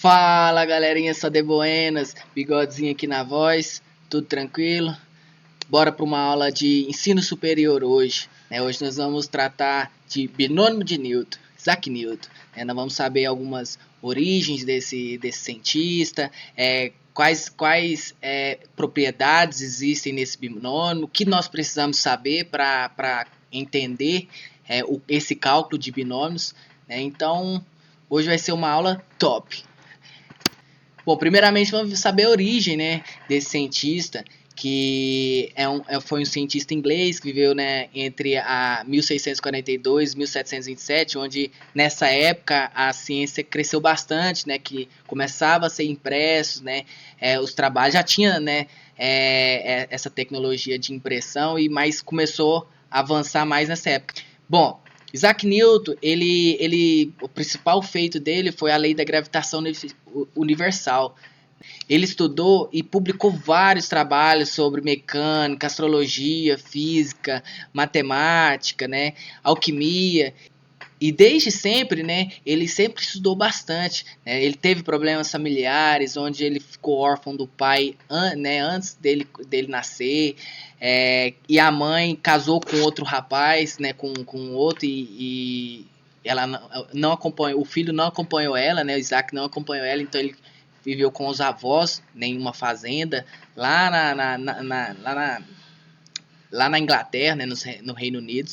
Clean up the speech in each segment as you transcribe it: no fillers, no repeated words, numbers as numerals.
Fala galerinha, só de buenas, bigodinho aqui na voz, tudo tranquilo? Bora para uma aula de ensino superior hoje, né? Hoje nós vamos tratar de binômio de Newton, Isaac Newton, né? Nós vamos saber algumas origens desse cientista, quais propriedades existem nesse binômio, o que nós precisamos saber para entender esse cálculo de binômios, né? Então, hoje vai ser uma aula top. Bom, primeiramente vamos saber a origem, né, desse cientista, que foi um cientista inglês que viveu, né, entre a 1642 e 1727, onde nessa época a ciência cresceu bastante, né, que começava a ser impressos, né, os trabalhos já tinha, né, essa tecnologia de impressão mas começou a avançar mais nessa época. Bom, Isaac Newton, o principal feito dele foi a lei da gravitação universal. Ele estudou e publicou vários trabalhos sobre mecânica, astrologia, física, matemática, né, alquimia. E desde sempre, né, ele sempre estudou bastante. Né, ele teve problemas familiares, onde ele ficou órfão do pai, né, antes dele nascer. E a mãe casou com outro rapaz, né, com outro, e ela não acompanhou, o filho não acompanhou ela, né, o Isaac não acompanhou ela, então ele viveu com os avós, né, em uma fazenda lá na Inglaterra, né, no Reino Unido.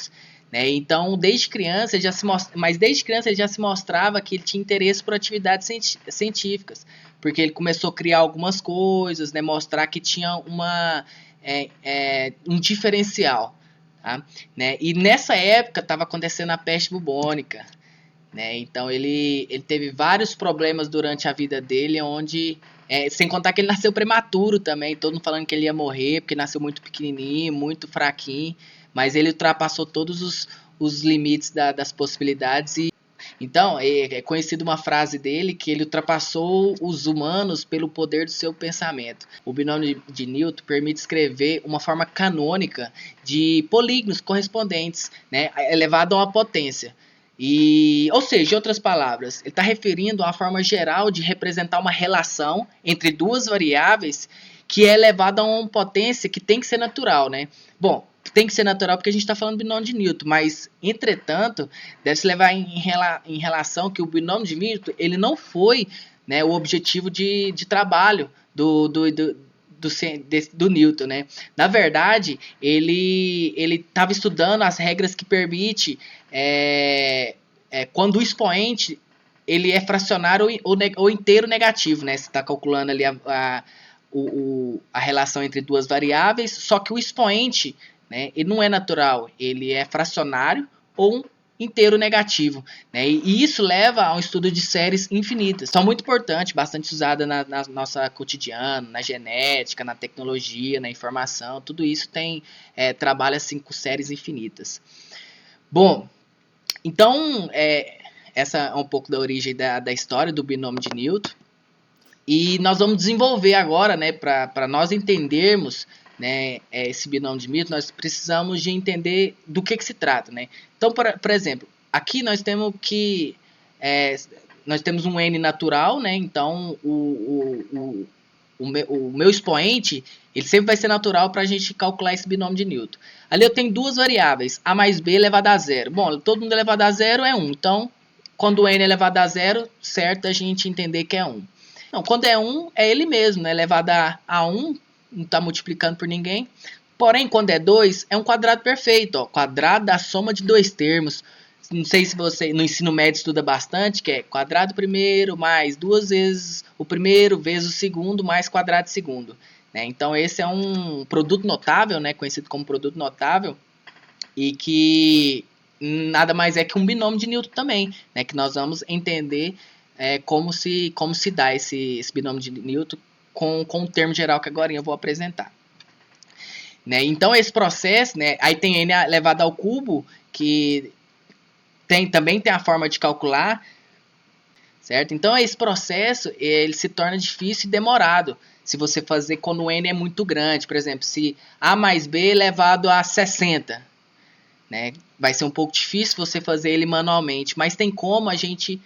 Né? Então, desde criança, ele já se mostrava que ele tinha interesse por atividades científicas, porque ele começou a criar algumas coisas, né? Mostrar que tinha um diferencial. Tá? Né? E nessa época estava acontecendo a peste bubônica. Né? Então, ele teve vários problemas durante a vida dele, onde... sem contar que ele nasceu prematuro também, todo mundo falando que ele ia morrer, porque nasceu muito pequenininho, muito fraquinho, mas ele ultrapassou todos os limites das possibilidades. Então, é conhecida uma frase dele que ele ultrapassou os humanos pelo poder do seu pensamento. O binômio de Newton permite escrever uma forma canônica de polígonos correspondentes, né, elevado a uma potência. Ou seja, em outras palavras, ele está referindo a uma forma geral de representar uma relação entre duas variáveis que é elevada a uma potência que tem que ser natural, né? Bom, tem que ser natural porque a gente está falando do binômio de Newton, mas, entretanto, deve-se levar em relação que o binômio de Newton ele não foi, né, o objetivo de trabalho do Newton, né? Na verdade, ele estava estudando as regras que permitem quando o expoente ele é fracionário ou inteiro negativo, né? Você está calculando ali a relação entre duas variáveis, só que o expoente, né, ele não é natural, ele é fracionário ou inteiro negativo, né? E isso leva a um estudo de séries infinitas. São muito importantes, bastante usada na nossa cotidiana, na genética, na tecnologia, na informação, tudo isso trabalha assim com séries infinitas. Bom, então essa é um pouco da origem da história do binômio de Newton. E nós vamos desenvolver agora, né, para nós entendermos, né, esse binômio de Newton, nós precisamos de entender do que se trata, né? Então, por exemplo, aqui nós temos um n natural, né? Então o meu expoente ele sempre vai ser natural para a gente calcular esse binômio de Newton. Ali eu tenho duas variáveis, a mais b elevado a zero. Bom, todo mundo elevado a zero é 1, então quando o n é elevado a zero, certo a gente entender que é 1. Não, quando é 1, é ele mesmo, né? Elevado a 1, não está multiplicando por ninguém. Porém, quando é 2, é um quadrado perfeito. Ó, quadrado da soma de dois termos. Não sei se você no ensino médio estuda bastante, que é quadrado primeiro mais duas vezes o primeiro vezes o segundo mais quadrado segundo. Né? Então, esse é um produto notável, né? Conhecido como produto notável, e que nada mais é que um binômio de Newton também, né? Que nós vamos entender como se dá esse binômio de Newton com o termo geral que agora eu vou apresentar. Né? Então, esse processo, né, aí tem n elevado ao cubo, que também tem a forma de calcular, certo? Então, esse processo ele se torna difícil e demorado se você fazer quando o n é muito grande. Por exemplo, se a mais b elevado a 60, né? Vai ser um pouco difícil você fazer ele manualmente, mas tem como a gente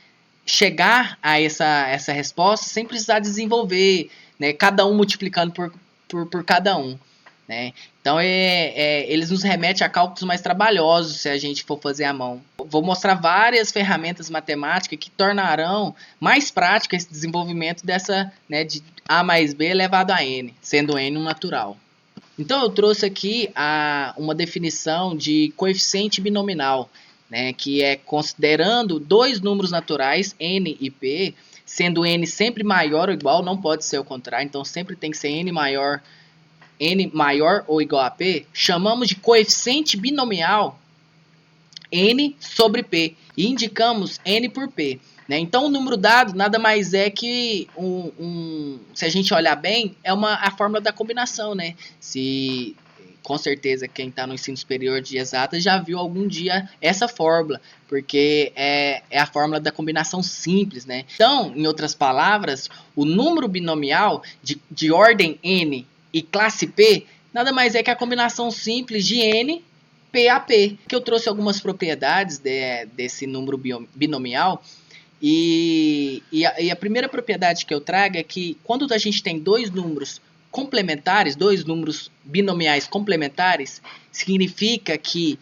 chegar a essa resposta sem precisar desenvolver, né, cada um multiplicando por cada um. Né? Então, eles nos remetem a cálculos mais trabalhosos se a gente for fazer à mão. Vou mostrar várias ferramentas matemáticas que tornarão mais prático esse desenvolvimento dessa, né, de A mais B elevado a N, sendo N um natural. Então, eu trouxe aqui uma definição de coeficiente binominal, né, que é considerando dois números naturais, N e P, sendo N sempre maior ou igual, não pode ser o contrário, então sempre tem que ser N maior ou igual a P, chamamos de coeficiente binomial N sobre P e indicamos N por P. Né? Então, o número dado nada mais é que, se a gente olhar bem, é a fórmula da combinação. Né? Com certeza, quem está no ensino superior de exatas já viu algum dia essa fórmula, porque é a fórmula da combinação simples. Né? Então, em outras palavras, o número binomial de ordem N e classe P, nada mais é que a combinação simples de N, P a P. Que eu trouxe algumas propriedades desse número binomial. E a primeira propriedade que eu trago é que quando a gente tem dois números complementares, dois números binomiais complementares, significa que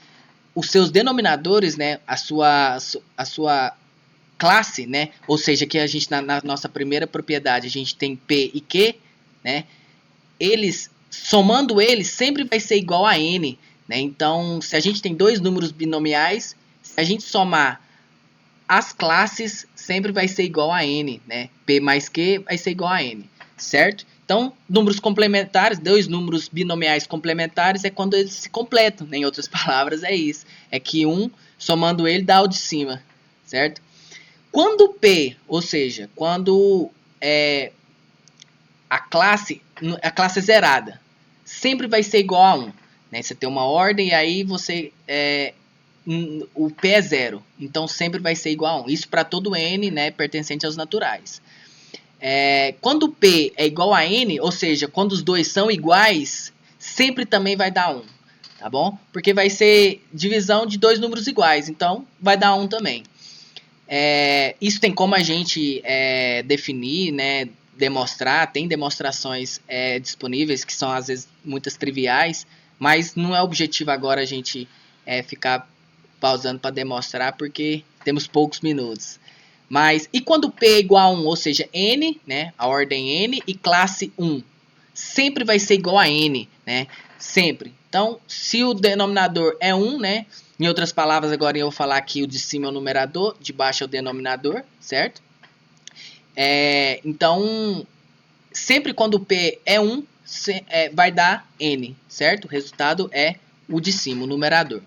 os seus denominadores, né, a sua classe, né, ou seja, que a gente na nossa primeira propriedade a gente tem P e Q, né, somando eles, sempre vai ser igual a N. Né? Então, se a gente tem dois números binomiais, se a gente somar as classes, sempre vai ser igual a N. Né? P mais Q vai ser igual a N. Certo? Então, números complementares, dois números binomiais complementares, é quando eles se completam. Né? Em outras palavras, é isso. É que somando ele, dá o de cima. Certo? Quando P, ou seja, quando a classe é zerada, sempre vai ser igual a 1. Né? Você tem uma ordem e aí o P é 0. Então sempre vai ser igual a 1. Isso para todo N, né, pertencente aos naturais. Quando o P é igual a N, ou seja, quando os dois são iguais, sempre também vai dar 1. Tá bom? Porque vai ser divisão de dois números iguais. Então vai dar 1 também. Isso tem como a gente definir, né, demonstrar, tem demonstrações disponíveis que são às vezes muitas triviais, mas não é objetivo agora a gente ficar pausando para demonstrar porque temos poucos minutos. E quando P é igual a 1, ou seja, N, né, a ordem N e classe 1, sempre vai ser igual a N, né, sempre. Então, se o denominador é 1, né, em outras palavras, agora eu vou falar que o de cima é o numerador, de baixo é o denominador, certo? Então, sempre quando o P é 1, vai dar N, certo? O resultado é o de cima, o numerador.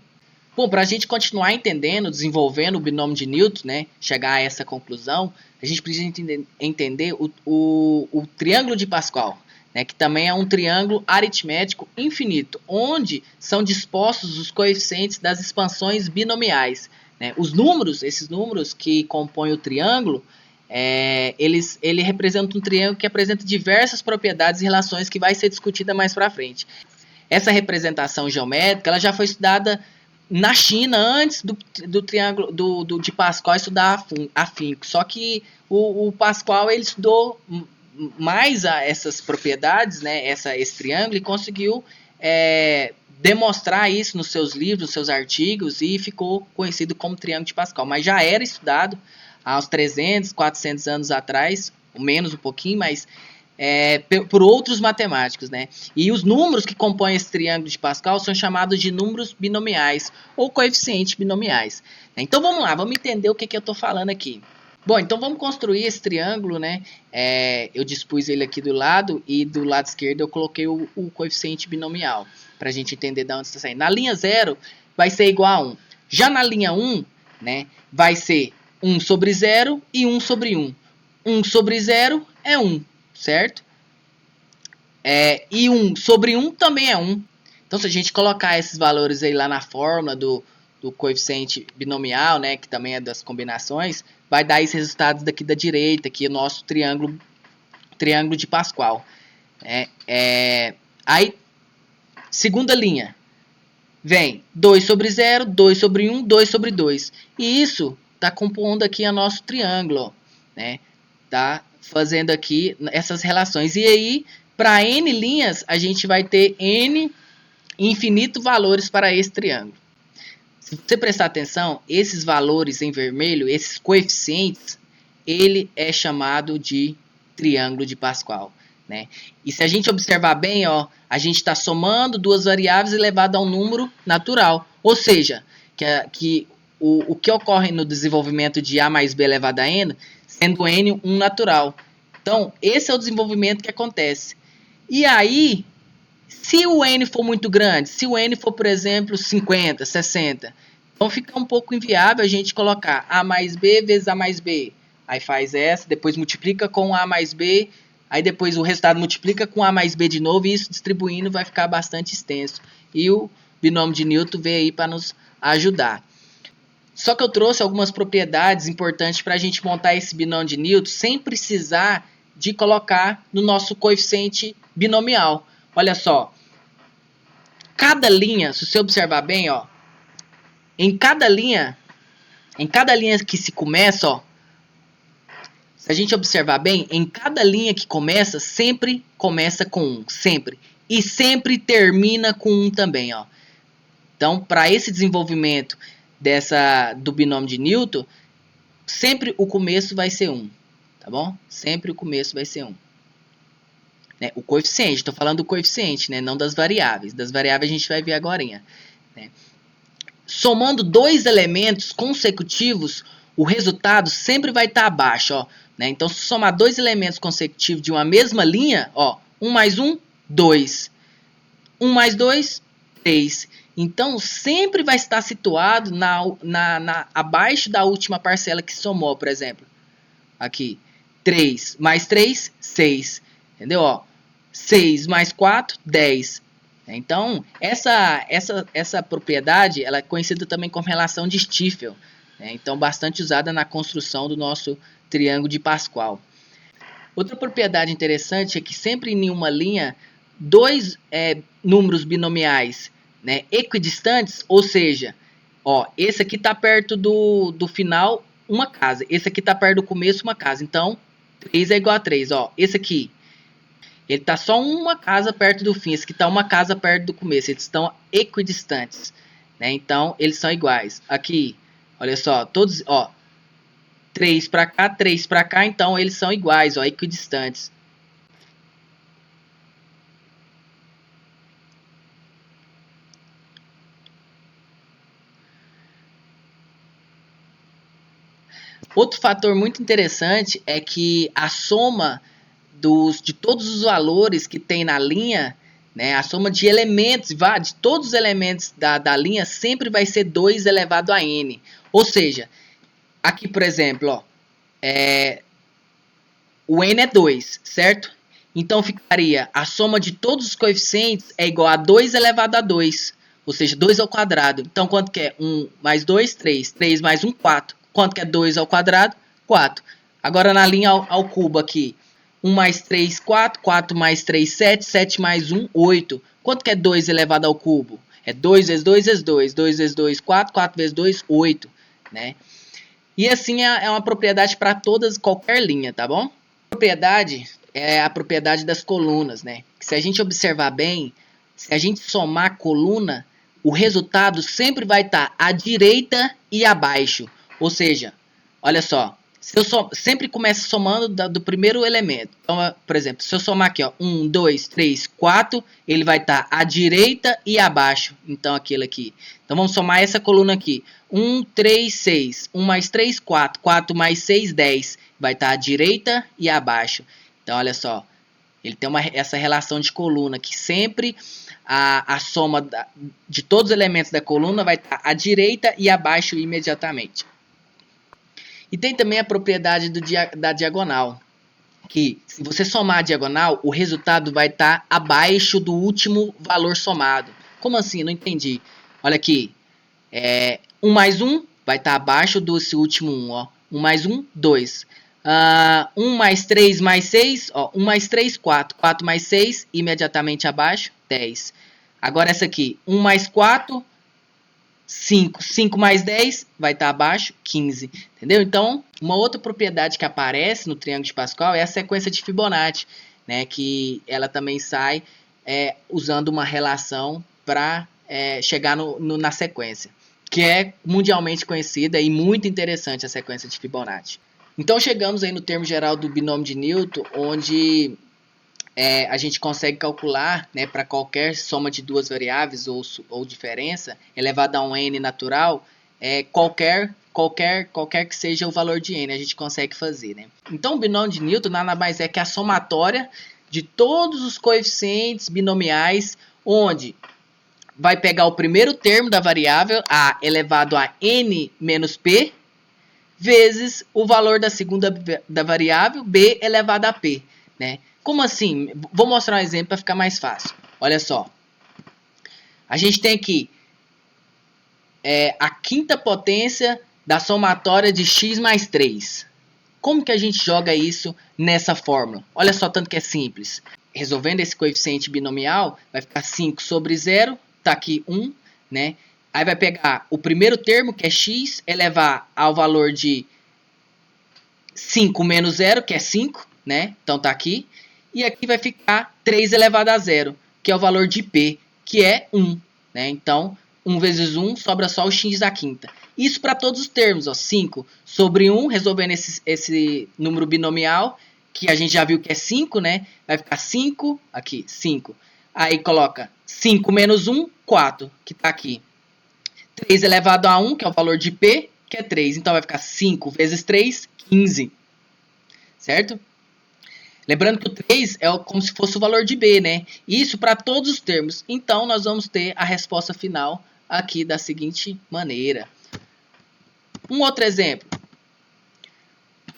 Bom, para a gente continuar entendendo, desenvolvendo o binômio de Newton, né, chegar a essa conclusão, a gente precisa entender o triângulo de Pascal, né, que também é um triângulo aritmético infinito, onde são dispostos os coeficientes das expansões binomiais. Né? Esses números que compõem o triângulo, ele representa um triângulo que apresenta diversas propriedades e relações que vai ser discutida mais para frente. Essa representação geométrica ela já foi estudada na China antes do triângulo de Pascal estudar afinco. Só que o Pascal ele estudou mais essas propriedades, né, esse triângulo, e conseguiu demonstrar isso nos seus livros, nos seus artigos, e ficou conhecido como triângulo de Pascal. Mas já era estudado há uns 300, 400 anos atrás, menos um pouquinho, mas por outros matemáticos. Né? E os números que compõem esse triângulo de Pascal são chamados de números binomiais ou coeficientes binomiais. Então vamos lá, vamos entender o que eu estou falando aqui. Bom, então vamos construir esse triângulo, né? Eu dispus ele aqui do lado e do lado esquerdo eu coloquei o coeficiente binomial, para a gente entender de onde está saindo. Na linha 0 vai ser igual a 1. Já na linha 1, né, vai ser 1 sobre 0 e 1 sobre 1. 1 sobre 0 é 1, certo? E 1 sobre 1 também é 1. Então, se a gente colocar esses valores aí lá na fórmula do coeficiente binomial, né, que também é das combinações, vai dar esses resultados daqui da direita, que é o nosso triângulo de Pascal. Aí, segunda linha, vem 2 sobre 0, 2 sobre 1, 2 sobre 2. E isso tá compondo aqui o nosso triângulo, né? Tá fazendo aqui essas relações. E aí, para n linhas, a gente vai ter n infinito valores para esse triângulo. Se você prestar atenção, esses valores em vermelho, esses coeficientes, ele é chamado de triângulo de Pascal, né? E se a gente observar bem, ó, a gente está somando duas variáveis elevado a um número natural. Ou seja, o que ocorre no desenvolvimento de a mais b elevado a n, sendo n um natural. Então, esse é o desenvolvimento que acontece. E aí, se o n for muito grande, se o n for, por exemplo, 50, 60, então fica um pouco inviável a gente colocar a mais b vezes a mais b. Aí faz essa, depois multiplica com a mais b, aí depois o resultado multiplica com a mais b de novo, e isso distribuindo vai ficar bastante extenso. E o binômio de Newton veio aí para nos ajudar. Só que eu trouxe algumas propriedades importantes para a gente montar esse binômio de Newton sem precisar de colocar no nosso coeficiente binomial. Olha só, cada linha, se você observar bem, ó, em cada linha que se começa, ó, se a gente observar bem, em cada linha que começa, sempre começa com 1, sempre. E sempre termina com 1 também, ó. Então, para esse desenvolvimento do binômio de Newton, sempre o começo vai ser 1, tá bom? Sempre o começo vai ser 1. Né? O coeficiente, estou falando do coeficiente, né? Não das variáveis. Das variáveis a gente vai ver agora. Né? Somando dois elementos consecutivos, o resultado sempre vai estar abaixo, ó. Né? Então, se somar dois elementos consecutivos de uma mesma linha, ó, 1 mais 1, 2. 1 mais 2, 3. Então, sempre vai estar situado abaixo da última parcela que somou, por exemplo. Aqui, 3 mais 3, 6. Entendeu? Ó, 6 mais 4, 10. Então, essa propriedade ela é conhecida também como relação de Stiefel. Né? Então, bastante usada na construção do nosso triângulo de Pascal. Outra propriedade interessante é que sempre em uma linha, dois números binomiais, né, equidistantes, ou seja, ó, esse aqui está perto do final, uma casa. Esse aqui está perto do começo, uma casa. Então, 3 é igual a 3. Ó, esse aqui, ele está só uma casa perto do fim. Esse aqui está uma casa perto do começo. Eles estão equidistantes. Né? Então, eles são iguais. Aqui, olha só, todos, ó, 3 para cá, 3 para cá. Então, eles são iguais, ó, equidistantes. Outro fator muito interessante é que a soma de todos os valores que tem na linha, né, a soma de elementos, de todos os elementos da linha, sempre vai ser 2 elevado a n. Ou seja, aqui, por exemplo, ó, o n é 2, certo? Então, ficaria a soma de todos os coeficientes é igual a 2 elevado a 2. Ou seja, 2 ao quadrado. Então, quanto que é? 1 mais 2, 3. 3 mais 1, 4. Quanto que é 2 ao quadrado? 4. Agora, na linha ao cubo aqui. 1 mais 3, 4. 4 mais 3, 7. 7 mais 1, 8. Quanto que é 2 elevado ao cubo? É 2 vezes 2 vezes 2. 2 vezes 2, 4. 4 vezes 2, 8. Né? E assim é uma propriedade para qualquer linha, tá bom? A propriedade é a propriedade das colunas, né? Se a gente observar bem, se a gente somar a coluna, o resultado sempre vai estar à direita e abaixo. Ou seja, olha só, se eu sempre começo somando do primeiro elemento. Então, por exemplo, se eu somar aqui, ó, 1, 2, 3, 4, ele vai estar à direita e abaixo. Então, aquele aqui. Então, vamos somar essa coluna aqui. 1, 3, 6. 1 mais 3, 4. 4 mais 6, 10. Vai estar à direita e abaixo. Então, olha só. Ele tem essa relação de coluna que sempre a soma de todos os elementos da coluna vai estar à direita e abaixo imediatamente. E tem também a propriedade da diagonal, que se você somar a diagonal, o resultado vai estar abaixo do último valor somado. Como assim? Não entendi. Olha aqui, 1 mais 1 vai estar abaixo desse último 1. Ó. 1 mais 1, 2. 1 mais 3 mais 6, ó, 1 mais 3, 4. 4 mais 6, imediatamente abaixo, 10. Agora essa aqui, 1 mais 4, 5. 5 mais 10 vai estar abaixo, 15. Entendeu? Então, uma outra propriedade que aparece no triângulo de Pascal é a sequência de Fibonacci, né? Que ela também sai usando uma relação para chegar na sequência, que é mundialmente conhecida e muito interessante a sequência de Fibonacci. Então, chegamos aí no termo geral do binômio de Newton, onde a gente consegue calcular, né, para qualquer soma de duas variáveis ou diferença elevada a um n natural, qualquer que seja o valor de n, a gente consegue fazer, né? Então, o binômio de Newton nada mais é que a somatória de todos os coeficientes binomiais, onde vai pegar o primeiro termo da variável, a elevado a n menos p, vezes o valor da segunda da variável, b elevado a p, né? Como assim? Vou mostrar um exemplo para ficar mais fácil. Olha só. A gente tem aqui a quinta potência da somatória de x mais 3. Como que a gente joga isso nessa fórmula? Olha só, tanto que é simples. Resolvendo esse coeficiente binomial, vai ficar 5 sobre 0, está aqui 1, né? Aí vai pegar o primeiro termo, que é x, elevar ao valor de 5 menos 0, que é 5, né? Então está aqui. E aqui vai ficar 3 elevado a 0, que é o valor de p, que é 1. Né? Então, 1 vezes 1 sobra só o x da quinta. Isso para todos os termos. Ó, 5 sobre 1, resolvendo esse número binomial, que a gente já viu que é 5, né? Vai ficar 5, aqui, 5. Aí coloca 5 menos 1, 4, que está aqui. 3 elevado a 1, que é o valor de p, que é 3. Então, vai ficar 5 vezes 3, 15. Certo? Lembrando que o 3 é como se fosse o valor de b, né? Isso para todos os termos. Então, nós vamos ter a resposta final aqui da seguinte maneira. Um outro exemplo.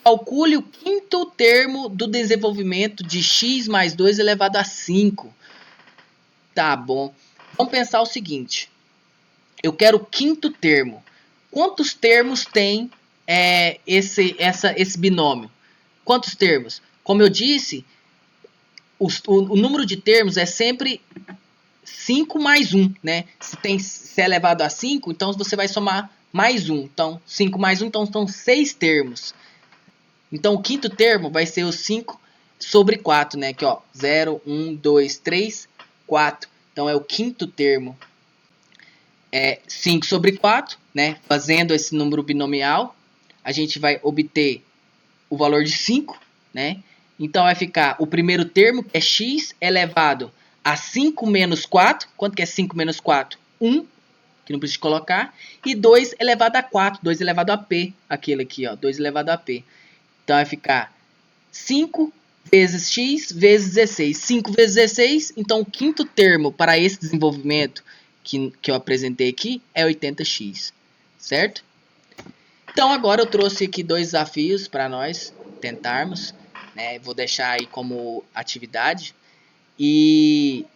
Calcule o quinto termo do desenvolvimento de x mais 2 elevado a 5. Tá bom. Vamos pensar o seguinte. Eu quero o quinto termo. Quantos termos tem esse binômio? Quantos termos? Como eu disse, o número de termos é sempre 5 mais 1, né? Se é elevado a 5, então você vai somar mais 1. Então, 5 mais 1, então são 6 termos. Então, o quinto termo vai ser o 5 sobre 4, né? Aqui, ó, 0, 1, 2, 3, 4. Então, é o quinto termo. 5 sobre 4, né? Fazendo esse número binomial, a gente vai obter o valor de 5, né? Então, vai ficar o primeiro termo, que é x, elevado a 5 menos 4. Quanto que é 5 menos 4? 1, que não precisa colocar. E 2 elevado a 4, 2 elevado a p. Aquele aqui, ó, 2 elevado a p. Então, vai ficar 5 vezes x vezes 16. 5 vezes 16, então o quinto termo para esse desenvolvimento que eu apresentei aqui é 80x, certo? Então, agora eu trouxe aqui 2 desafios para nós tentarmos. Né? Vou deixar aí como atividade. E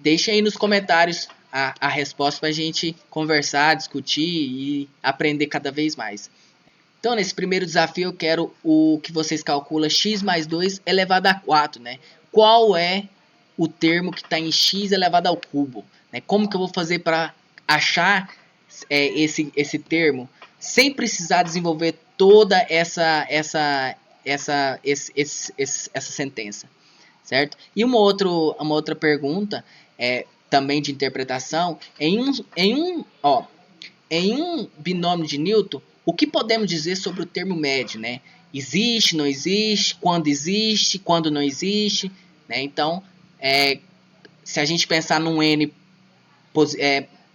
deixa aí nos comentários a resposta para a gente conversar, discutir e aprender cada vez mais. Então, nesse primeiro desafio, eu quero que vocês calculem x mais 2 elevado a 4. Né? Qual é o termo que está em x elevado ao cubo? Né? Como que eu vou fazer para achar esse termo sem precisar desenvolver toda essa sentença, certo? E uma outra pergunta também de interpretação, em um binômio de Newton, o que podemos dizer sobre o termo médio, né? Existe, não existe, quando não existe, né? Então, se a gente pensar num n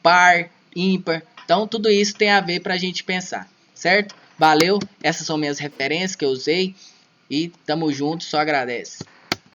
par, ímpar, então tudo isso tem a ver para a gente pensar, certo? Valeu, essas são minhas referências que eu usei e tamo junto, só agradece.